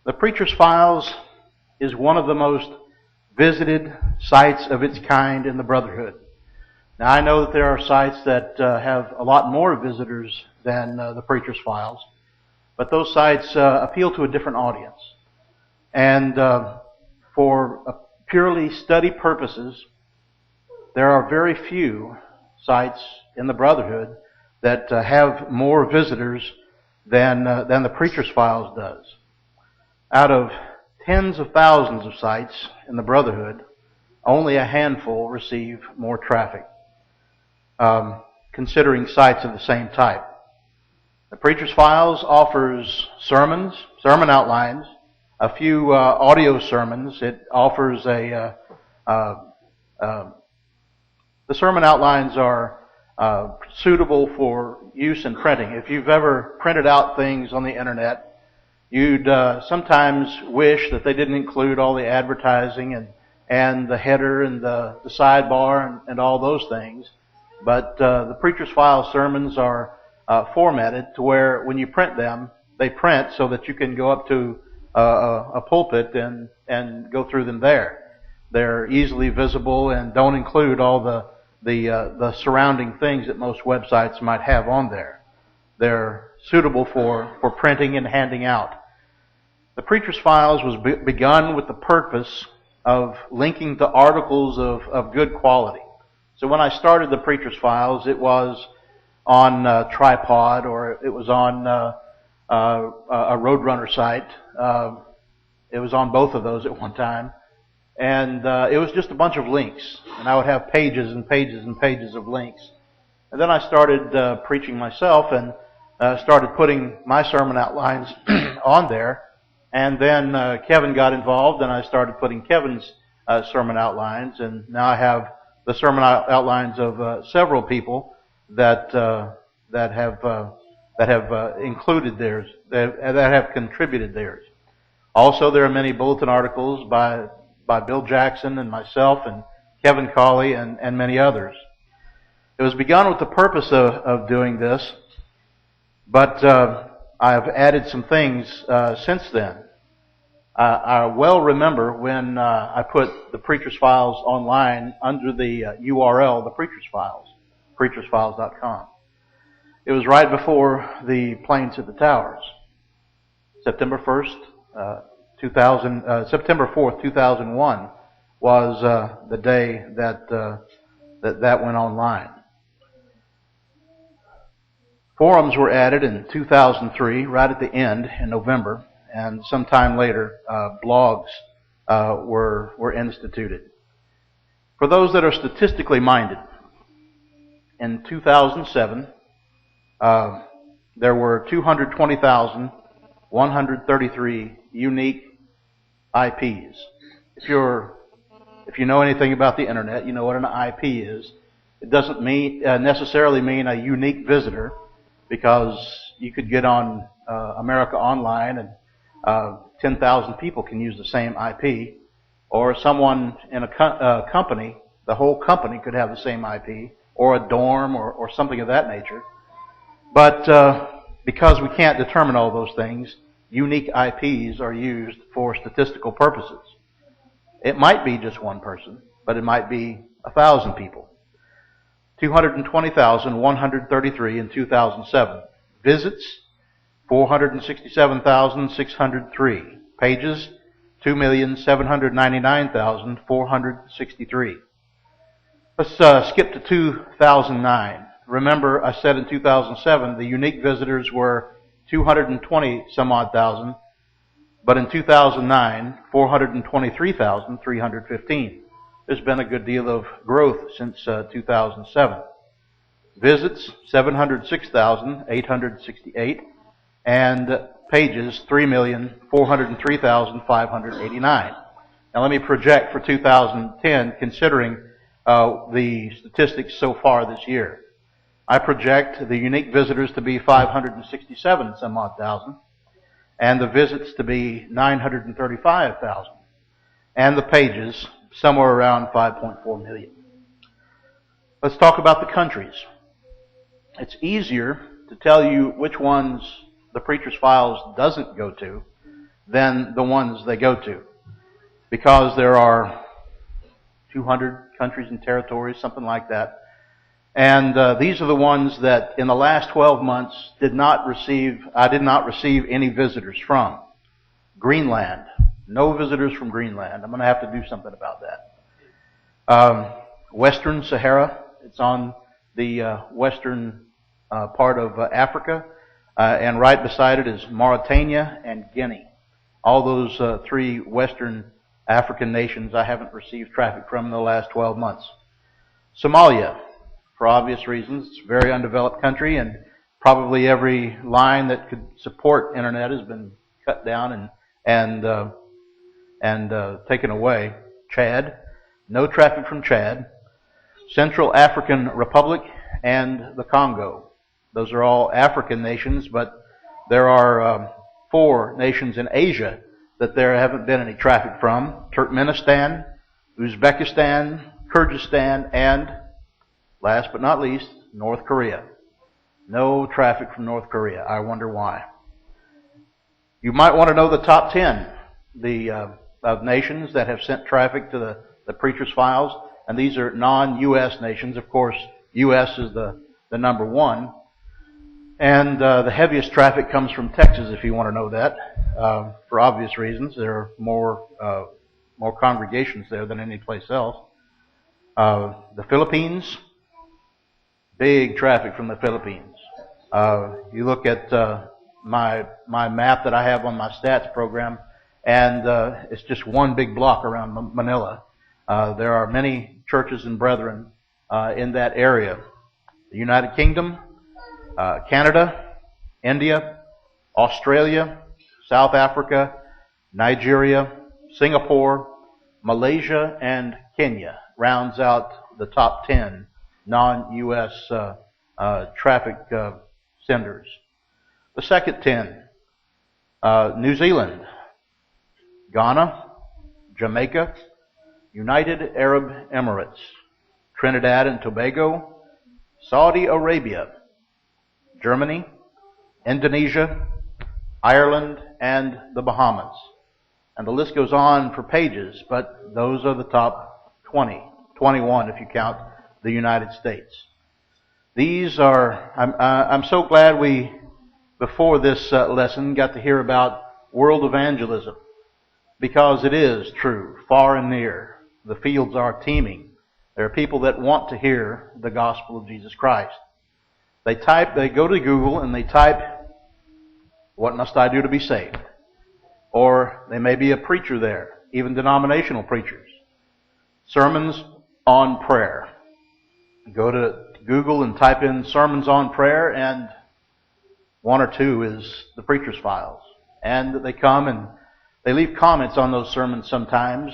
The Preacher's Files is one of the most visited sites of its kind in the Brotherhood. Now, I know that there are sites that have a lot more visitors than the Preacher's Files, but those sites appeal to a different audience. And for purely study purposes, there are very few sites in the Brotherhood that have more visitors than the Preacher's Files does. Out of tens of thousands of sites in the Brotherhood, only a handful receive more traffic, considering sites of the same type. The Preacher's Files offers sermon outlines, a few audio sermons. It offers the sermon outlines are suitable for use in printing. If you've ever printed out things on the internet, you'd sometimes wish that they didn't include all the advertising and the header and the sidebar and all those things. But the Preacher's Files sermons are formatted to where when you print them, they print so that you can go up to a pulpit and go through them there. They're easily visible and don't include all the surrounding things that most websites might have on there. They're suitable for printing and handing out. The Preacher's Files was begun with the purpose of linking to articles of good quality. So when I started the Preacher's Files, it was on tripod, or it was on a Roadrunner site. It was on both of those at one time. And it was just a bunch of links. And I would have pages and pages and pages of links. And then I started preaching myself and started putting my sermon outlines on there. And then Kevin got involved, and I started putting Kevin's sermon outlines. And now I have the sermon outlines of several people that have included theirs, that have contributed theirs. Also, there are many bulletin articles by Bill Jackson and myself and Kevin Cawley and many others. It was begun with the purpose of doing this, but I've added some things since then. I well remember when I put the Preacher's Files online under the URL, the Preacher's Files, preachersfiles.com. It was right before the planes hit the towers. September 4th, 2001 was the day that went online. Forums were added in 2003, right at the end in November, and sometime later, blogs were instituted. For those that are statistically minded, in 2007, there were 220,133 unique IPs. If you know anything about the internet, you know what an IP is. It doesn't necessarily mean a unique visitor, because you could get on America Online and 10,000 people can use the same IP, or someone in a company, the whole company could have the same IP, or a dorm or something of that nature. But because we can't determine all those things, unique IPs are used for statistical purposes. It might be just one person, but it might be 1,000 people. 220,133 in 2007. Visits, 467,603. Pages, 2,799,463. Let's skip to 2009. Remember, I said in 2007 the unique visitors were 220 some odd thousand, but in 2009, 423,315. There's been a good deal of growth since 2007. Visits, 706,868, and pages, 3,403,589. Now let me project for 2010, considering the statistics so far this year. I project the unique visitors to be 567 some odd thousand, and the visits to be 935,000, and the pages somewhere around 5.4 million. Let's talk about the countries. It's easier to tell you which ones the Preacher's Files doesn't go to than the ones they go to, because there are 200 countries and territories, something like that. And these are the ones that in the last 12 months I did not receive any visitors from. Greenland. No visitors from Greenland. I'm going to have to do something about that. Western Sahara. It's on the western part of Africa. And right beside it is Mauritania and Guinea. All those three Western African nations I haven't received traffic from in the last 12 months. Somalia, for obvious reasons. It's a very undeveloped country, and probably every line that could support internet has been cut down and taken away. Chad, no traffic from Chad. Central African Republic and the Congo. Those are all African nations, but there are 4 nations in Asia that there haven't been any traffic from. Turkmenistan, Uzbekistan, Kyrgyzstan, and last but not least, North Korea. No traffic from North Korea. I wonder why. You might want to know the top 10 of nations that have sent traffic to the Preacher's Files, and these are non-U.S. nations. Of course, U.S. is the number 1. And the heaviest traffic comes from Texas, if you want to know that, for obvious reasons. There are more congregations there than any place else. The Philippines, big traffic from the Philippines. You look at my map that I have on my stats program, and it's just one big block around Manila. There are many churches and brethren in that area. The United Kingdom, Canada, India, Australia, South Africa, Nigeria, Singapore, Malaysia, and Kenya rounds out the top 10 non-U.S. Traffic senders. The second 10, New Zealand, Ghana, Jamaica, United Arab Emirates, Trinidad and Tobago, Saudi Arabia, Germany, Indonesia, Ireland, and the Bahamas. And the list goes on for pages, but those are the top 20, 21 if you count the United States. These are, I'm so glad we, before this lesson, got to hear about world evangelism, because it is true, far and near. The fields are teeming. There are people that want to hear the gospel of Jesus Christ. They go to Google and they type, "What must I do to be saved?" Or they may be a preacher there, even denominational preachers. Sermons on prayer. Go to Google and type in sermons on prayer, and 1 or 2 is the Preacher's Files. And they come and they leave comments on those sermons sometimes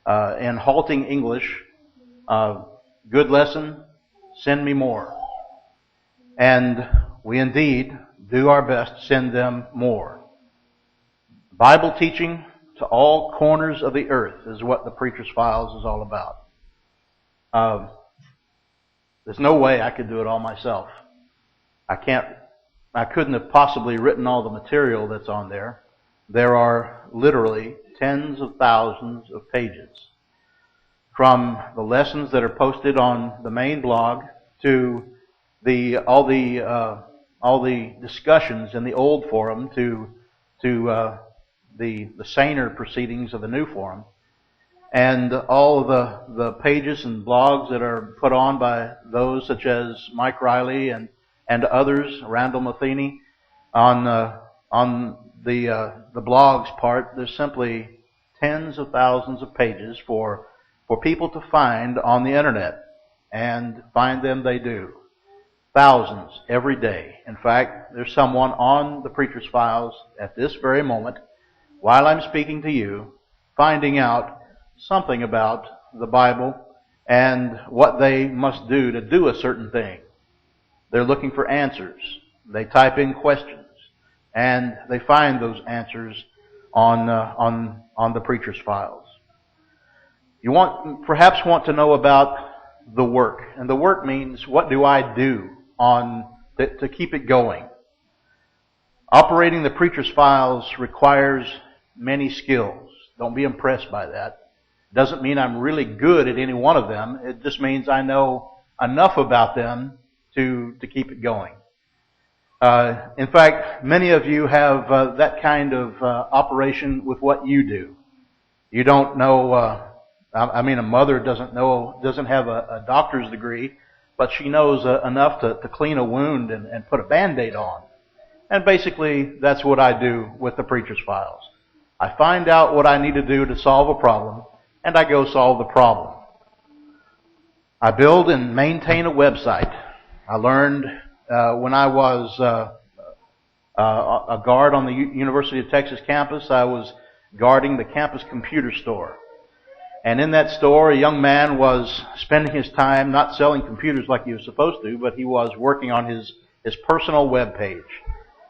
in halting English. Good lesson, send me more. And we indeed do our best to send them more. Bible teaching to all corners of the earth is what the Preacher's Files is all about. There's no way I could do it all myself. I couldn't have possibly written all the material that's on there. There are literally tens of thousands of pages, from the lessons that are posted on the main blog to all the discussions in the old forum to the saner proceedings of the new forum, and all of the pages and blogs that are put on by those such as Mike Riley and others, Randall Matheny, on the blogs part. There's simply tens of thousands of pages for people to find on the internet, and find them they do. Thousands every day. In fact, there's someone on the Preacher's Files at this very moment, while I'm speaking to you, finding out something about the Bible and what they must do to do a certain thing. They're looking for answers. They type in questions, and they find those answers on the Preacher's Files. You perhaps want to know about the work, and the work means, what do I do to keep it going? Operating the Preacher's Files requires many skills. Don't be impressed by that. Doesn't mean I'm really good at any one of them. It just means I know enough about them to keep it going. In fact, many of you have that kind of operation with what you do. You don't know, a mother doesn't have a doctor's degree, but she knows enough to clean a wound and put a Band-Aid on. And basically, that's what I do with the Preacher's Files. I find out what I need to do to solve a problem, and I go solve the problem. I build and maintain a website. I learned when I was a guard on the University of Texas campus, I was guarding the campus computer store. And in that store, a young man was spending his time not selling computers like he was supposed to, but he was working on his personal web page.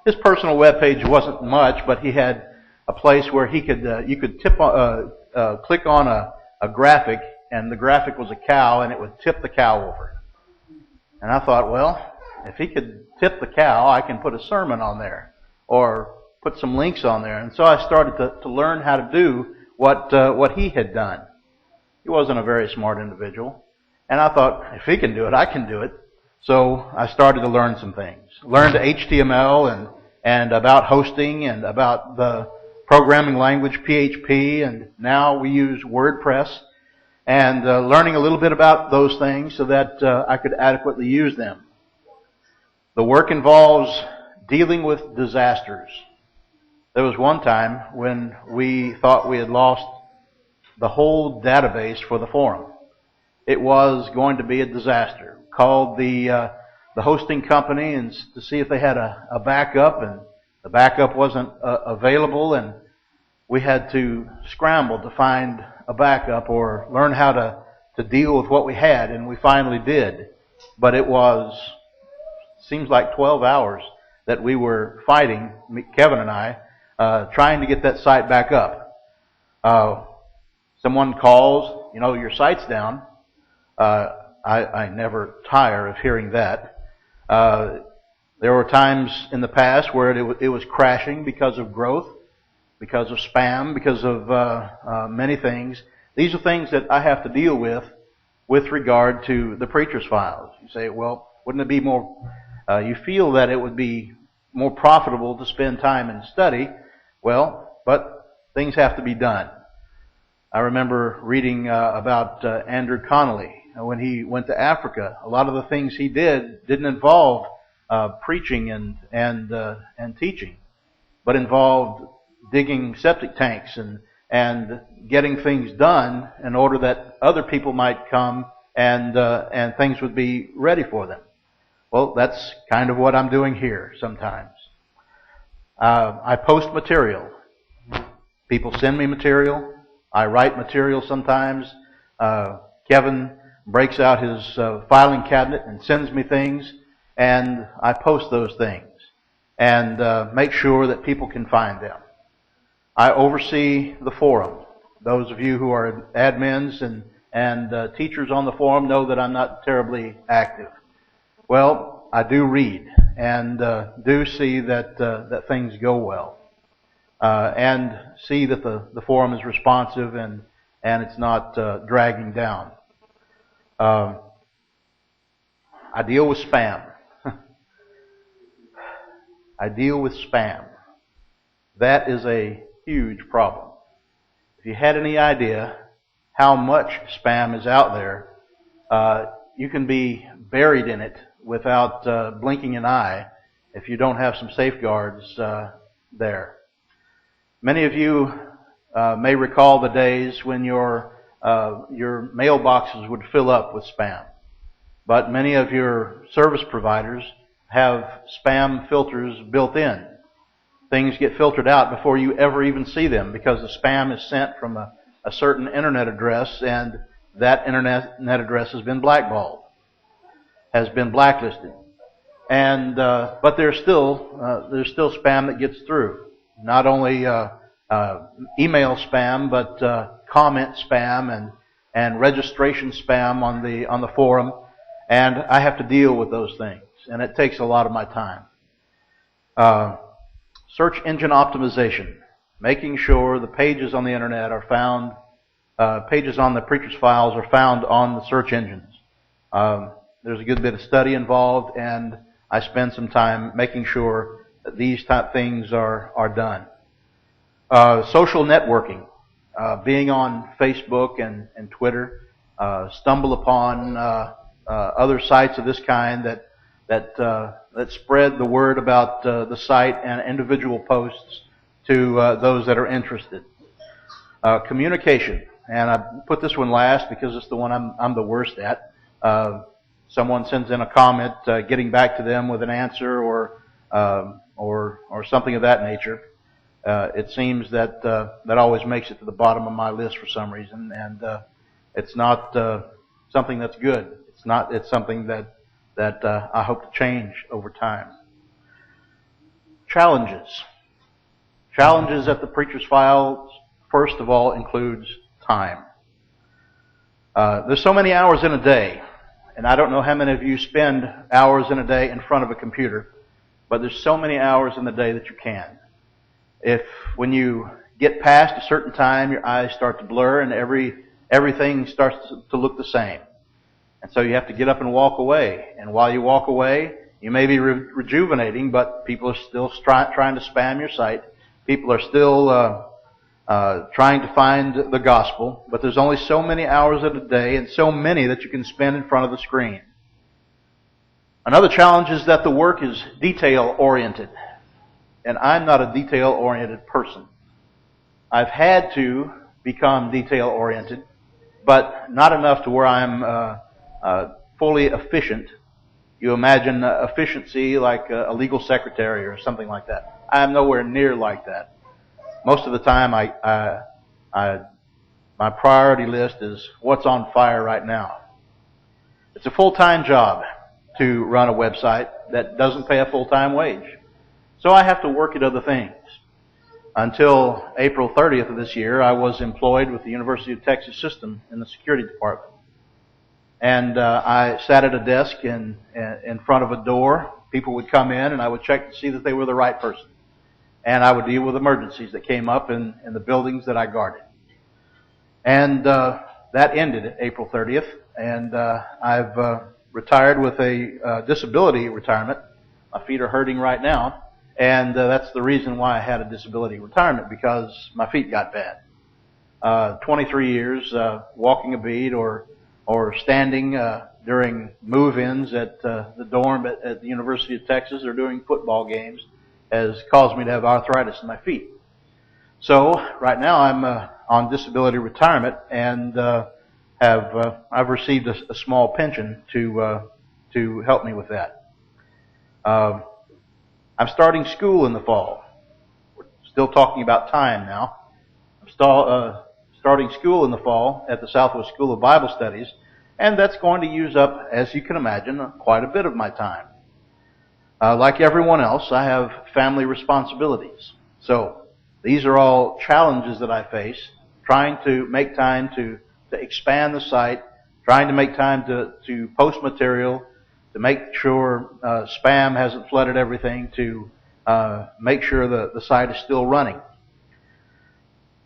His personal web page wasn't much, but he had a place where he could you could click on a graphic, and the graphic was a cow, and it would tip the cow over. And I thought, well, if he could tip the cow, I can put a sermon on there or put some links on there. And so I started to learn how to do what he had done. He wasn't a very smart individual. And I thought, if he can do it, I can do it. So I started to learn some things. Learned HTML and about hosting and about the programming language PHP, and now we use WordPress. And learning a little bit about those things so that I could adequately use them. The work involves dealing with disasters. There was one time when we thought we had lost the whole database for the forum. It was going to be a disaster. Called the hosting company and to see if they had a backup, and the backup wasn't available, and we had to scramble to find a backup or learn how to deal with what we had, and we finally did. But it seems like 12 hours that we were fighting, Kevin and I, trying to get that site back up. Someone calls, your site's down. I never tire of hearing that. There were times in the past where it was crashing because of growth, because of spam, because of many things. These are things that I have to deal with regard to the Preacher's Files. You say, well, wouldn't it be more, you feel that it would be more profitable to spend time in study. Well, but things have to be done. I remember reading about Andrew Connolly. When he went to Africa, a lot of the things he didn't involve preaching and teaching, but involved digging septic tanks and getting things done in order that other people might come and things would be ready for them. Well, that's kind of what I'm doing here sometimes. I post material. People send me material. I write material sometimes. Kevin breaks out his filing cabinet and sends me things, and I post those things and make sure that people can find them. I oversee the forum. Those of you who are admins and teachers on the forum know that I'm not terribly active. Well, I do read and do see that things go well, and see that the forum is responsive and it's not dragging down. I deal with spam. I deal with spam. That is a huge problem. If you had any idea how much spam is out there, you can be buried in it without blinking an eye if you don't have some safeguards there. Many of you may recall the days when your mailboxes would fill up with spam. But many of your service providers have spam filters built in. Things get filtered out before you ever even see them because the spam is sent from a certain internet address, and that internet address has been blackballed, has been blacklisted. And but there's still spam that gets through. Not only email spam, but comment spam and registration spam on the forum, and I have to deal with those things, and it takes a lot of my time. Search engine optimization, making sure the pages on the internet are found, pages on the Preacher's Files are found on the search engines. There's a good bit of study involved, and I spend some time making sure that these type things are done. Social networking, being on Facebook and Twitter, stumble upon other sites of this kind that spread the word about the site and individual posts to those that are interested. Communication, and I put this one last because it's the one I'm the worst at. Someone sends in a comment, getting back to them with an answer or something of that nature. It seems that that always makes it to the bottom of my list for some reason, and it's not something that's good. It's something that I hope to change over time. Challenges at the Preacher's Files, first of all, includes time. There's so many hours in a day, and I don't know how many of you spend hours in a day in front of a computer, but there's so many hours in the day that you can. When you get past a certain time, your eyes start to blur and everything starts to look the same. And so you have to get up and walk away. And while you walk away, you may be rejuvenating, but people are still trying to spam your site. People are still trying to find the gospel. But there's only so many hours in a day and so many that you can spend in front of the screen. Another challenge is that the work is detail-oriented. And I'm not a detail-oriented person. I've had to become detail-oriented, but not enough to where I'm fully efficient. You imagine efficiency like a legal secretary or something like that. I am nowhere near like that. Most of the time, my priority list is what's on fire right now. It's a full-time job to run a website that doesn't pay a full-time wage. So I have to work at other things. Until April 30th of this year, I was employed with the University of Texas System in the security department. And I sat at a desk in front of a door. People would come in, and I would check to see that they were the right person. And I would deal with emergencies that came up in the buildings that I guarded. And that ended April 30th, and I've retired with a disability retirement. My feet are hurting right now. And that's the reason why I had a disability retirement, because my feet got bad. 23 years walking a beat or standing during move-ins at the dorm at the University of Texas or doing football games has caused me to have arthritis in my feet. So right now I'm on disability retirement and I've received a small pension to help me with that. I'm starting school in the fall. We're still talking about time now. I'm starting school in the fall at the Southwest School of Bible Studies, and that's going to use up, as you can imagine, quite a bit of my time. Like everyone else, I have family responsibilities. So these are all challenges that I face, trying to make time to expand the site, trying to make time to post material, to make sure spam hasn't flooded everything, to make sure the site is still running.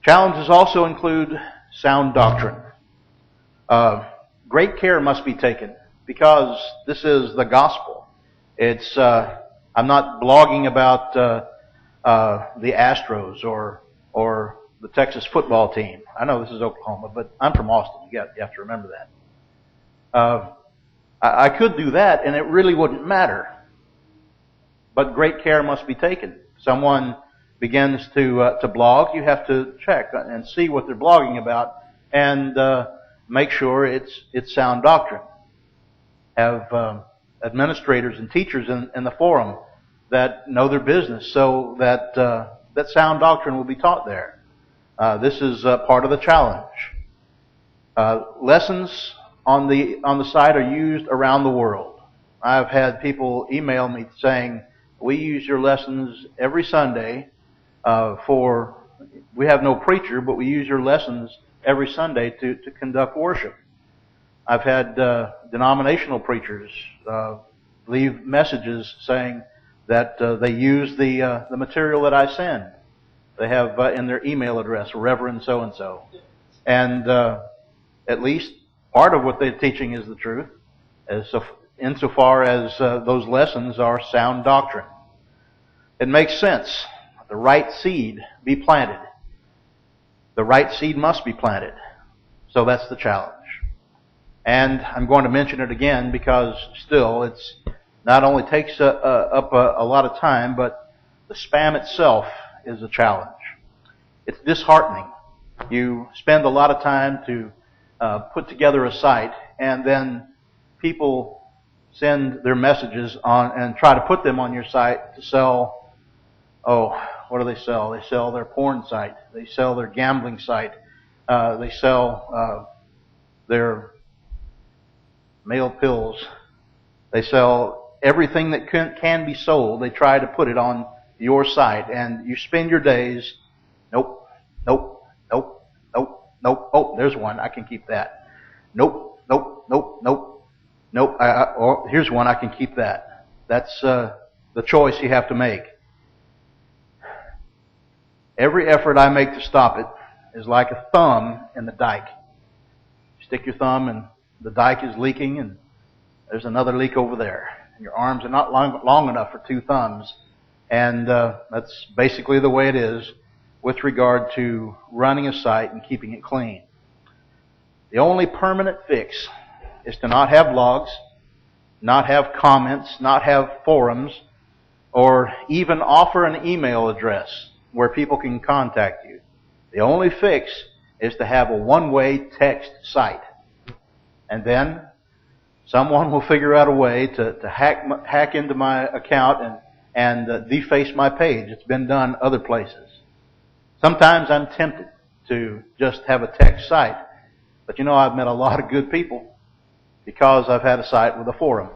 Challenges also include sound doctrine. Great care must be taken because this is the gospel. It's I'm not blogging about the Astros or the Texas football team. I know this is Oklahoma, but I'm from Austin. You have to remember that. I could do that, and it really wouldn't matter. But great care must be taken. Someone begins to blog, you have to check and see what they're blogging about, and make sure it's sound doctrine. Have administrators and teachers in the forum that know their business, so that that sound doctrine will be taught there. This is part of the challenge. Lessons on the site are used around the world. I've had people email me saying, we use your lessons every Sunday we have no preacher, but we use your lessons every Sunday to conduct worship. I've had denominational preachers leave messages saying, that they use the material that I send. They have in their email address, Reverend so-and-so. And at least part of what they're teaching is the truth, insofar as those lessons are sound doctrine. It makes sense. The right seed be planted. The right seed must be planted. So that's the challenge. And I'm going to mention it again because still it's not only takes up a lot of time, but the spam itself is a challenge. It's disheartening. You spend a lot of time to put together a site, and then people send their messages on and try to put them on your site to sell. Oh, what do they sell? They sell their porn site. They sell their gambling site. They sell their male pills. They sell everything that can be sold. They try to put it on your site, and you spend your days, nope, nope, nope, nope, nope. Oh, there's one. I can keep that. Nope, nope, nope, nope, nope. Oh, here's one. I can keep that. That's the choice you have to make. Every effort I make to stop it is like a thumb in the dike. You stick your thumb and the dike is leaking, and there's another leak over there. And your arms are not long enough for two thumbs. And that's basically the way it is with regard to running a site and keeping it clean. The only permanent fix is to not have blogs, not have comments, not have forums, or even offer an email address where people can contact you. The only fix is to have a one-way text site. And then someone will figure out a way to hack into my account and deface my page. It's been done other places. Sometimes I'm tempted to just have a text site. But you know, I've met a lot of good people because I've had a site with a forum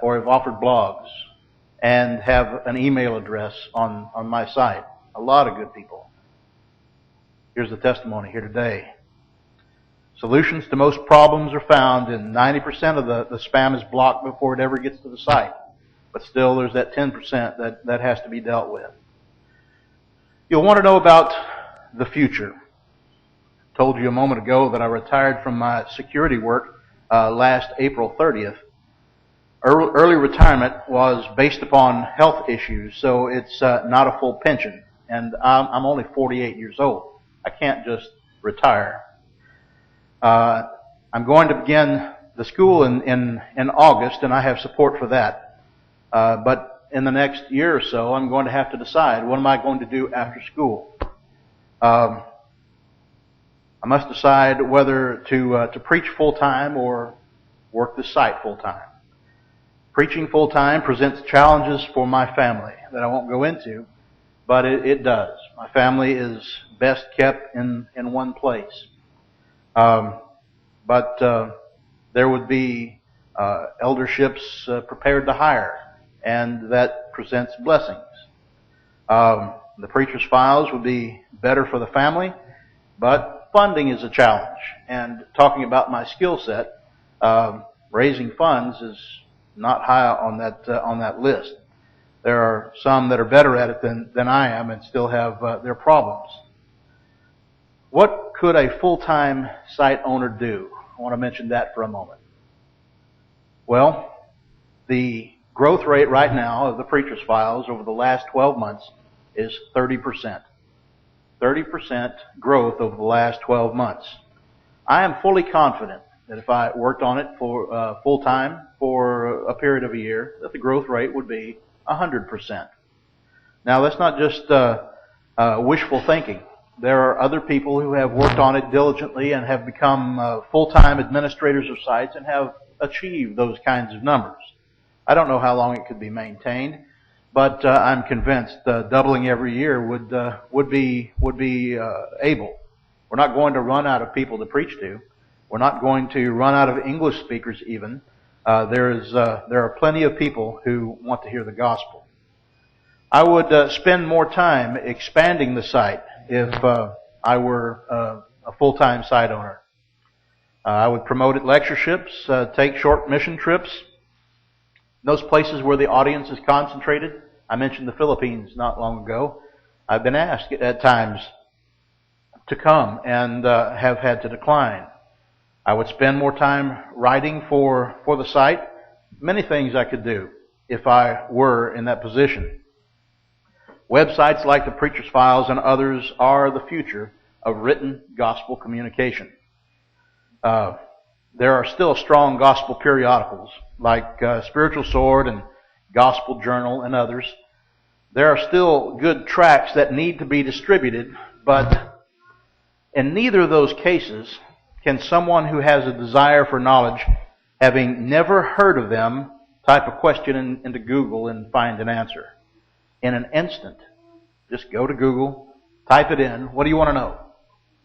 or have offered blogs and have an email address on my site. A lot of good people. Here's the testimony here today. Solutions to most problems are found in 90% of the spam is blocked before it ever gets to the site. But still there's that 10% that has to be dealt with. You'll want to know about the future. I told you a moment ago that I retired from my security work last April 30th. Early retirement was based upon health issues, so it's not a full pension. And I'm only 48 years old. I can't just retire. I'm going to begin the school in August, and I have support for that. But in the next year or so, I'm going to have to decide, what am I going to do after school? I must decide whether to preach full-time or work the site full-time. Preaching full-time presents challenges for my family that I won't go into, but it does. My family is best kept in one place. But there would be elderships prepared to hire, and that presents blessings. The Preacher's Files would be better for the family, but funding is a challenge. And talking about my skill set, raising funds is not high on that list. There are some that are better at it than I am and still have their problems. What could a full-time site owner do? I want to mention that for a moment. Well, the growth rate right now of the Preacher's Files over the last 12 months is 30%. 30% growth over the last 12 months. I am fully confident that if I worked on it for full-time for a period of a year, that the growth rate would be 100%. Now, that's not just wishful thinking. There are other people who have worked on it diligently and have become full-time administrators of sites and have achieved those kinds of numbers. I don't know how long it could be maintained, but I'm convinced doubling every year would be able. We're not going to run out of people to preach to. We're not going to run out of English speakers even. There are plenty of people who want to hear the gospel. I would spend more time expanding the site if I were a full-time site owner. I would promote it lectureships, take short mission trips. those places where the audience is concentrated. I mentioned the Philippines not long ago. I've been asked at times to come and have had to decline. I would spend more time writing for the site. Many things I could do if I were in that position. Websites like the Preacher's Files and others are the future of written gospel communication. There are still strong gospel periodicals like Spiritual Sword and Gospel Journal and others. There are still good tracts that need to be distributed, but in neither of those cases can someone who has a desire for knowledge, having never heard of them, type a question into Google and find an answer. In an instant, just go to Google, type it in, what do you want to know?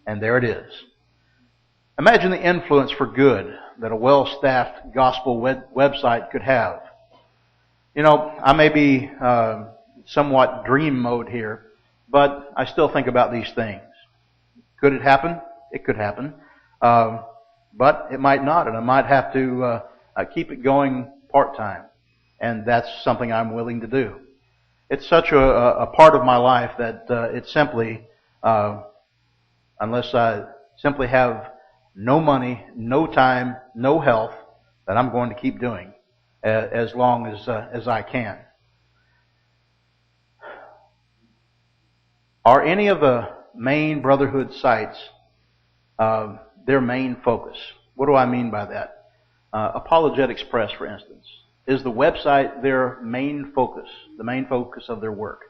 And there it is. Imagine the influence for good that a well-staffed gospel website could have. You know, I may be somewhat dream mode here, but I still think about these things. Could it happen? It could happen. But it might not, and I might have to keep it going part-time. And that's something I'm willing to do. It's such a part of my life that it simply, unless I simply have no money, no time, no health, that I'm going to keep doing as long as I can. Are any of the main brotherhood sites their main focus? What do I mean by that? Apologetics Press, for instance. Is the website their main focus, the main focus of their work?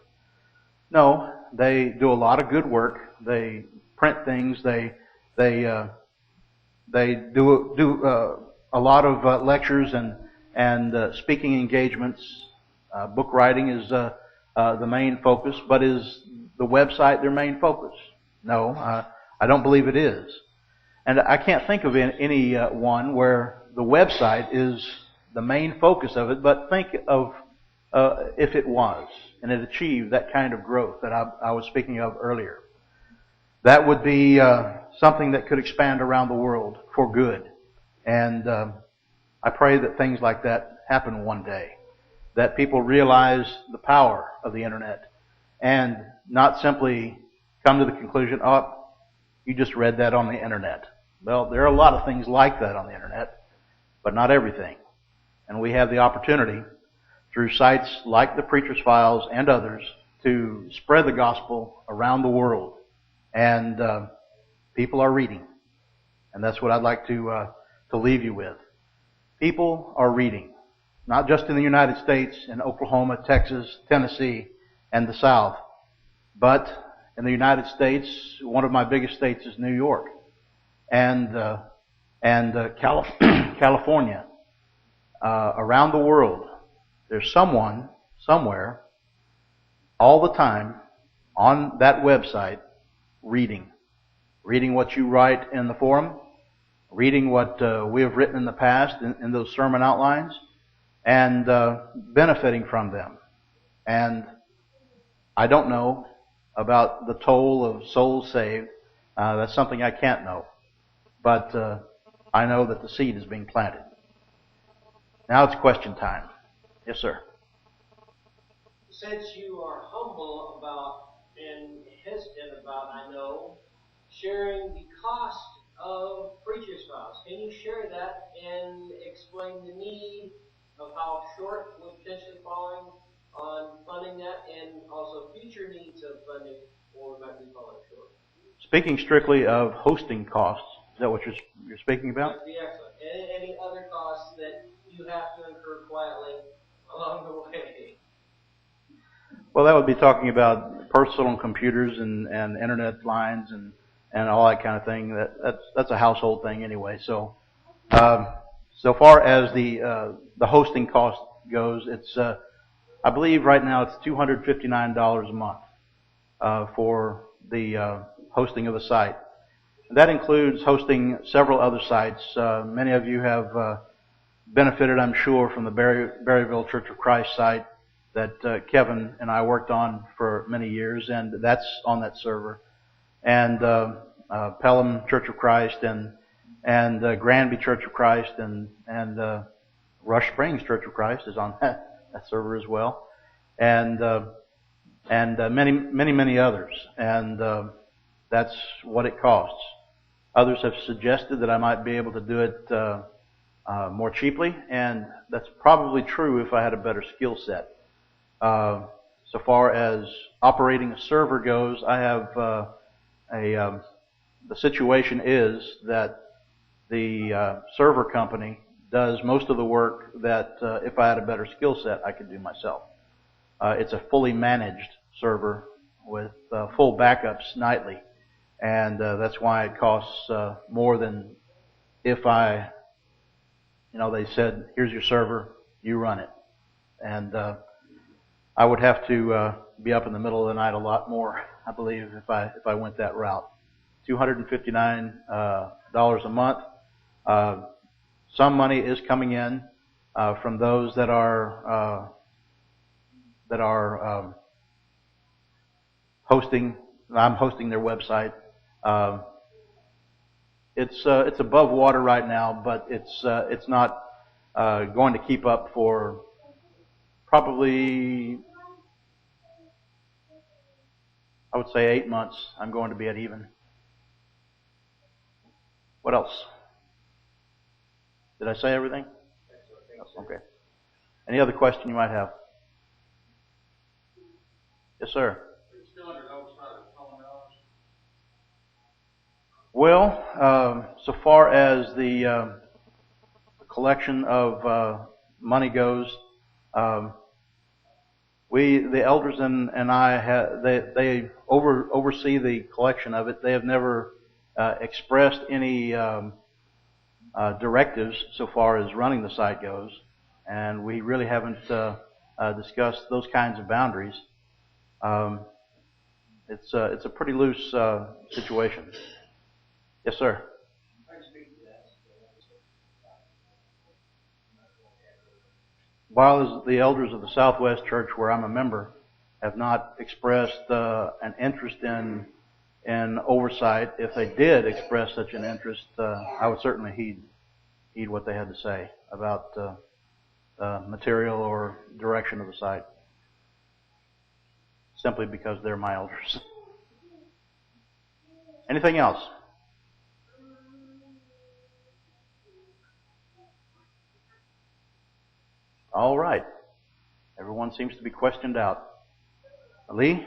No, they do a lot of good work. They print things. They do a lot of lectures and speaking engagements. Book writing is the main focus, but is the website their main focus? No, I don't believe it is. And I can't think of any one where the website is the main focus of it, but think of if it was, and it achieved that kind of growth that I was speaking of earlier. That would be something that could expand around the world for good. And I pray that things like that happen one day. That people realize the power of the Internet and not simply come to the conclusion, oh, you just read that on the Internet. Well, there are a lot of things like that on the Internet, but not everything. And we have the opportunity through sites like the Preacher's Files and others to spread the gospel around the world. And people are reading. And that's what I'd like to leave you with. People are reading. Not just in the United States, in Oklahoma, Texas, Tennessee, and the South. But in the United States, one of my biggest states is New York. And California. Around the world, there's someone, somewhere, all the time, on that website, reading. Reading what you write in the forum, reading what we have written in the past in those sermon outlines, and benefiting from them. And I don't know about the toll of souls saved. That's something I can't know. But I know that the seed is being planted. Now it's question time. Yes, sir. Since you are humble about and hesitant about, I know, sharing the cost of Preacher's Files, can you share that and explain the need of how short we're potentially falling on funding that, and also future needs of funding, or we might be falling short? Speaking strictly of hosting costs, is that what you're speaking about? That'd be excellent. And any other costs that you have to incur quietly along the way? Well, that would be talking about personal computers and internet lines and all that kind of thing. That's a household thing anyway. So, so far as the hosting cost goes, it's I believe right now it's $259 a month for the hosting of the site. That includes hosting several other sites. Many of you have benefited, I'm sure, from the Berryville Church of Christ site that Kevin and I worked on for many years, and that's on that server. And Pelham Church of Christ and Granby Church of Christ and Rush Springs Church of Christ is on that server as well, and many others. And that's what it costs. Others have suggested that I might be able to do it more cheaply, and that's probably true if I had a better skill set. So far as operating a server goes, I have the situation is that the server company does most of the work that if I had a better skill set, I could do myself. It's a fully managed server with full backups nightly, and that's why it costs more than if I, they said, here's your server, you run it. And I would have to be up in the middle of the night a lot more, I believe, if I went that route. $259 a month. Some money is coming in from those that are hosting. I'm hosting their website. It's above water right now, but it's not going to keep up for probably, I would say, 8 months. I'm going to be at even. What else? Did I say everything? Okay. Any other question you might have? Yes, sir. Well, so far as the collection of money goes, the elders and I, they oversee the collection of it. They have never expressed any directives so far as running the site goes, and we really haven't discussed those kinds of boundaries. It's a pretty loose situation. Yes, sir. While the elders of the Southwest Church, where I'm a member, have not expressed an interest in oversight, if they did express such an interest, I would certainly heed what they had to say about material or direction of the site, simply because they're my elders. Anything else? All right. Everyone seems to be questioned out. Lee?